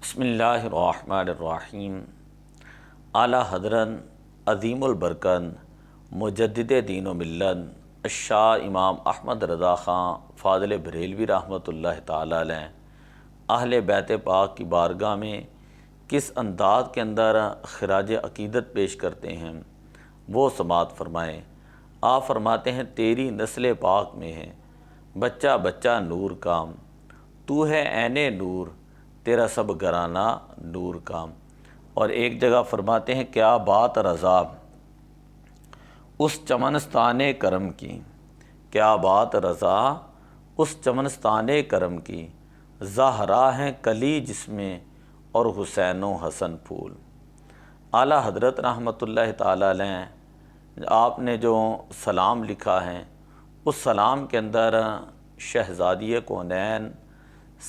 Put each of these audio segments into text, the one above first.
بسم اللہ الرحمن الرحیم۔ اعلیٰ حضرت عظیم البرکت مجدد دین و ملت شاہ امام احمد رضا خان فاضل بریلوی رحمۃ اللہ تعالی علیہ اہل بیت پاک کی بارگاہ میں کس انداز کے اندر خراج عقیدت پیش کرتے ہیں وہ سماعت فرمائیں۔ آپ فرماتے ہیں تیری نسل پاک میں ہے بچہ بچہ نور کا، تو ہے عین نور تیرا سب گھرانہ نور کا۔ اور ایک جگہ فرماتے ہیں کیا بات رضا اس چمنستان کرم کی، کیا بات رضا اس چمنستان کرم کی، زہرا ہیں کلی جس میں اور حسین و حسن پھول۔ اعلیٰ حضرت رحمۃ اللہ تعالی علیہ آپ نے جو سلام لکھا ہے اس سلام کے اندر شہزادی کونین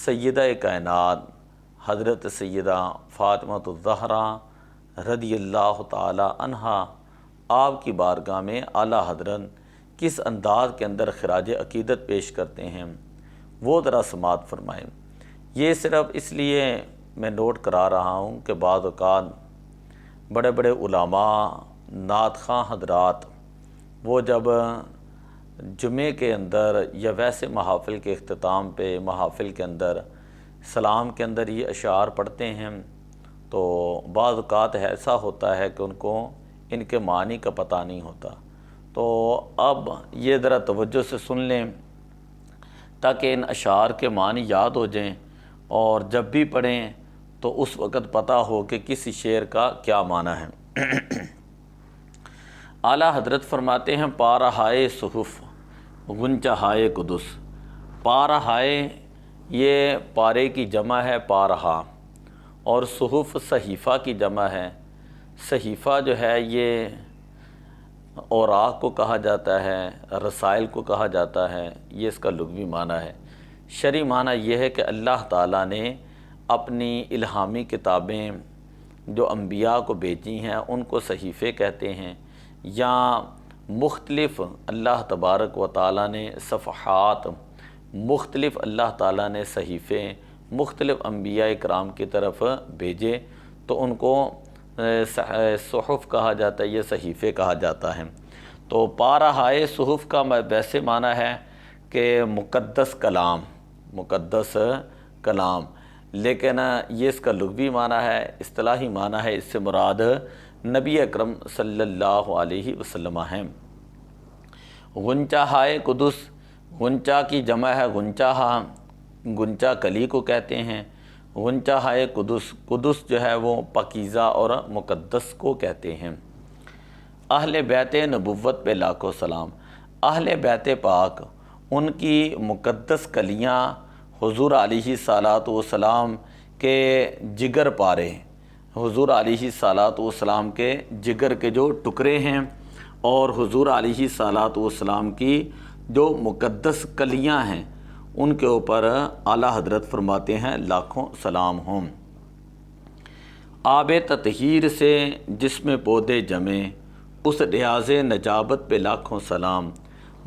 سیدہ کائنات حضرت سیدہ فاطمہ الزہرا رضی اللہ تعالی عنہا آپ کی بارگاہ میں اعلیٰ حضرت کس انداز کے اندر خراج عقیدت پیش کرتے ہیں وہ ذرا سماعت فرمائیں۔ یہ صرف اس لیے میں نوٹ کرا رہا ہوں کہ بعض اوقات بڑے بڑے علماء نعت خواں حضرات وہ جب جمعے کے اندر یا ویسے محافل کے اختتام پہ محافل کے اندر سلام کے اندر یہ اشعار پڑھتے ہیں تو بعض اوقات ایسا ہوتا ہے کہ ان کو ان کے معنی کا پتہ نہیں ہوتا، تو اب یہ ذرا توجہ سے سن لیں تاکہ ان اشعار کے معنی یاد ہو جائیں اور جب بھی پڑھیں تو اس وقت پتہ ہو کہ کسی شعر کا کیا معنی ہے۔ اعلیٰ حضرت فرماتے ہیں پارہائے صحف غنچہائے قدس۔ پارہائے یہ پارے کی جمع ہے پارہا، اور صحف صحیفہ کی جمع ہے۔ صحیفہ جو ہے یہ اوراق کو کہا جاتا ہے، رسائل کو کہا جاتا ہے، یہ اس کا لغوی معنی ہے۔ شرعی معنی یہ ہے کہ اللہ تعالیٰ نے اپنی الہامی کتابیں جو انبیاء کو بھیجی ہیں ان کو صحیفے کہتے ہیں، یا مختلف اللہ تبارک و تعالیٰ نے صفحات مختلف اللہ تعالیٰ نے صحیفے مختلف انبیاء کرام کی طرف بھیجے تو ان کو صحف کہا جاتا ہے، یہ صحیفے کہا جاتا ہے۔ تو پارہائے صحف کا ویسے معنی ہے کہ مقدس کلام، مقدس کلام، لیکن یہ اس کا لغوی معنی ہے، اصطلاحی معنی ہے، اس سے مراد نبی اکرم صلی اللہ علیہ وسلم ہیں۔ غنچہائے قدس، غنچہ کی جمع ہے غنچہ، غنچہ کلی کو کہتے ہیں۔ غنچہائے قدس، قدس جو ہے وہ پاکیزہ اور مقدس کو کہتے ہیں۔ اہل بیت نبوت پہ لاکھوں سلام۔ اہل بیت پاک ان کی مقدس کلیاں حضور علیہ صلوٰۃ والسلام کے جگر پارے، حضور علیہ صلوٰۃ والسلام کے جگر کے جو ٹکڑے ہیں اور حضور علیہ صلوٰۃ والسلام کی جو مقدس کلیاں ہیں ان کے اوپر اعلیٰ حضرت فرماتے ہیں لاکھوں سلام ہوں۔ آب تطہیر سے جس میں پودے جمے اس ریاض نجابت پہ لاکھوں سلام۔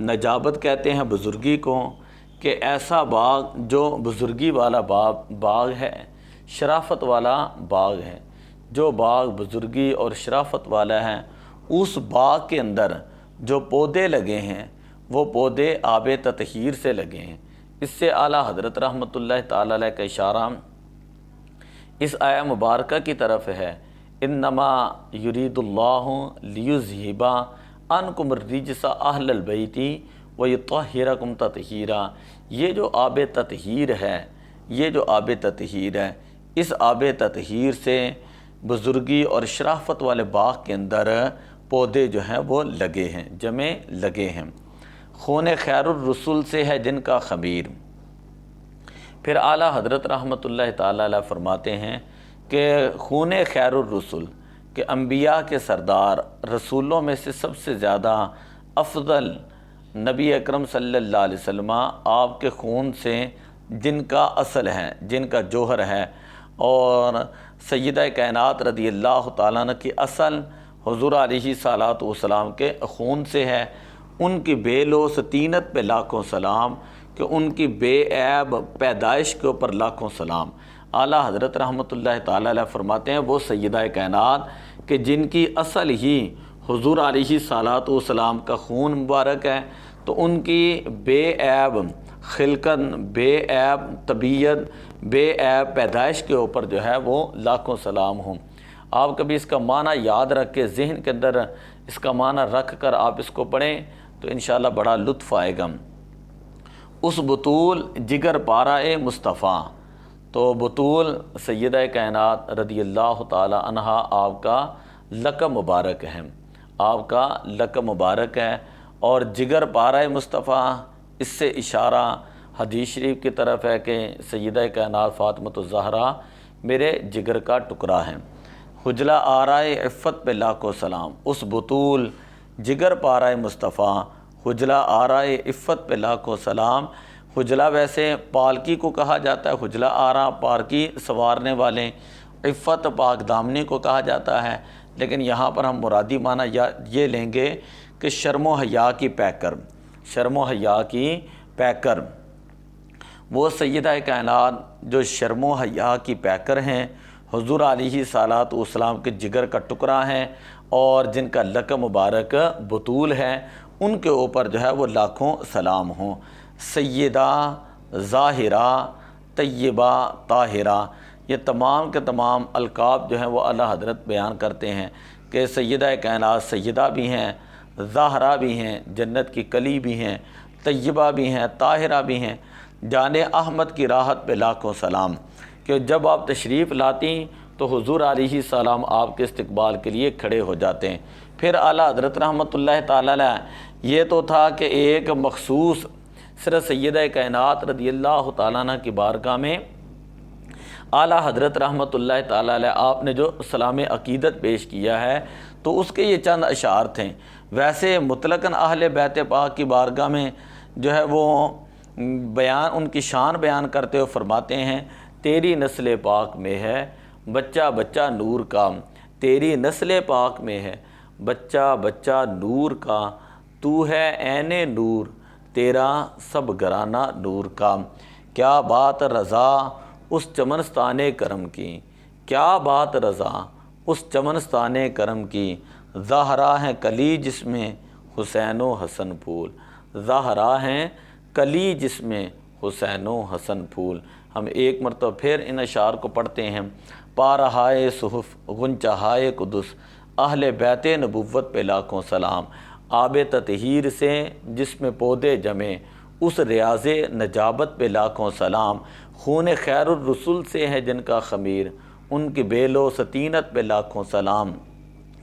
نجابت کہتے ہیں بزرگی کو، کہ ایسا باغ جو بزرگی والا باغ ہے، شرافت والا باغ ہے، جو باغ بزرگی اور شرافت والا ہے اس باغ کے اندر جو پودے لگے ہیں وہ پودے آب تطہیر سے لگے ہیں۔ اس سے اعلیٰ حضرت رحمۃ اللہ تعالی علیہ کا اشارہ اس آیہ مبارکہ کی طرف ہے، انما یرید اللہ لیذہب عنکم الرجس اہل البیت ویطہرکم تطہیرا۔ یہ جو آب تطہیر ہے، یہ جو آب تطہیر ہے، اس آب تطہیر سے بزرگی اور شرافت والے باغ کے اندر پودے جو ہیں وہ لگے ہیں، جمع لگے ہیں۔ خون خیر الرسول سے ہے جن کا خمیر۔ پھر اعلیٰ حضرت رحمۃ اللہ تعالی علیہ فرماتے ہیں کہ خون خیر الرسول، کہ انبیاء کے سردار رسولوں میں سے سب سے زیادہ افضل نبی اکرم صلی اللہ علیہ وسلم آپ کے خون سے جن کا اصل ہے، جن کا جوہر ہے، اور سیدہ کائنات رضی اللہ تعالیٰ عنہ کی اصل حضور علیہ صلوٰۃ والسلام کے خون سے ہے، ان کی بے لوث طینت پہ لاکھوں سلام، کہ ان کی بے عیب پیدائش کے اوپر لاکھوں سلام۔ اعلیٰ حضرت رحمۃ اللہ تعالی علیہ فرماتے ہیں وہ سیدہ کائنات کہ جن کی اصل ہی حضور علیہ صلوات و سلام کا خون مبارک ہے، تو ان کی بے عیب خلقت، بے عیب طبیعت، بے عیب پیدائش کے اوپر جو ہے وہ لاکھوں سلام ہوں۔ آپ کبھی اس کا معنی یاد رکھ کے ذہن کے اندر اس کا معنی رکھ کر آپ اس کو پڑھیں تو انشاءاللہ بڑا لطف آئے گا۔ اس بطول جگر پارہ مصطفیٰ، تو بطول سیدہ کائنات رضی اللہ تعالی عنہا آپ کا لقب مبارک ہے، آپ کا لقب مبارک ہے، اور جگر پارہ مصطفیٰ اس سے اشارہ حدیث شریف کی طرف ہے کہ سیدہ کائنات فاطمۃ الزہرا میرے جگر کا ٹکڑا ہے۔ حجلہ آرائے عفت پہ لاکھوں سلام، اس بطول جگر پارہ مصطفیٰ حجلہ آرائے عفت پہ لاکھوں سلام۔ حجلہ ویسے پالکی کو کہا جاتا ہے، حجلہ آرا پالکی سوارنے والے، عفت پاک دامنی کو کہا جاتا ہے، لیکن یہاں پر ہم مرادی معنی یہ لیں گے کہ شرم و حیا کی پیکر، شرم و حیا کی پیکر۔ وہ سیدہ کائنات جو شرم و حیا کی پیکر ہیں، حضور علیہ صلوات و سلام کے جگر کا ٹکڑا ہیں، اور جن کا لقب مبارک بطول ہے، ان کے اوپر جو ہے وہ لاکھوں سلام ہوں۔ سیدہ، ظاہرہ، طیبہ، طاہرہ، یہ تمام کے تمام القاب جو ہیں وہ اعلیٰ حضرت بیان کرتے ہیں کہ سیدہ کائنات سیدہ بھی ہیں، ظاہرہ بھی ہیں، جنت کی کلی بھی ہیں، طیبہ بھی ہیں، طاہرہ بھی ہیں۔ جان احمد کی راحت پہ لاکھوں سلام، کہ جب آپ تشریف لاتی تو حضور علیہ السلام آپ کے استقبال کے لیے کھڑے ہو جاتے ہیں۔ پھر اعلیٰ حضرت رحمۃ اللہ تعالی علیہ یہ تو تھا کہ ایک مخصوص صرف سیدہ کائنات رضی اللہ تعالیٰ عنہ کی بارگاہ میں اعلیٰ حضرت رحمۃ اللہ تعالی علیہ آپ نے جو سلام عقیدت پیش کیا ہے تو اس کے یہ چند اشعار تھے۔ ویسے مطلقاً اہل بیت پاک کی بارگاہ میں جو ہے وہ بیان، ان کی شان بیان کرتے ہوئے فرماتے ہیں، تیری نسل پاک میں ہے بچہ بچہ نور کا، تیری نسل پاک میں ہے بچہ بچہ نور کا، تو ہے عین نور تیرا سب گرانہ نور کا۔ کیا بات رضا اس چمنستان کرم کی، کیا بات رضا اس چمنستان کرم کی، زہرا ہیں کلی جس میں حسین و حسن پھول، زہرا ہیں کلی جس میں حسین و حسن پھول۔ ہم ایک مرتبہ پھر ان اشعار کو پڑھتے ہیں۔ پارہائے صحف غنچہائے قدس، اہل بیت نبوت پہ لاکھوں سلام، آب تطہیر سے جس میں پودے جمے، اس ریاض نجابت پہ لاکھوں سلام، خون خیر الرسول سے ہے جن کا خمیر، ان کی بیل و سطینت پہ لاکھوں سلام۔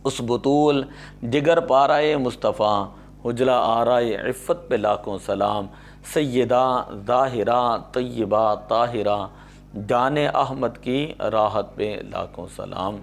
اس بطول جگر پارہ مصطفیٰ حجلہ آرائے عفت پہ لاکھوں سلام، سیدہ، ظاہرہ، طیبہ، طاہرہ، جان احمد کی راحت پہ لاکھوں سلام۔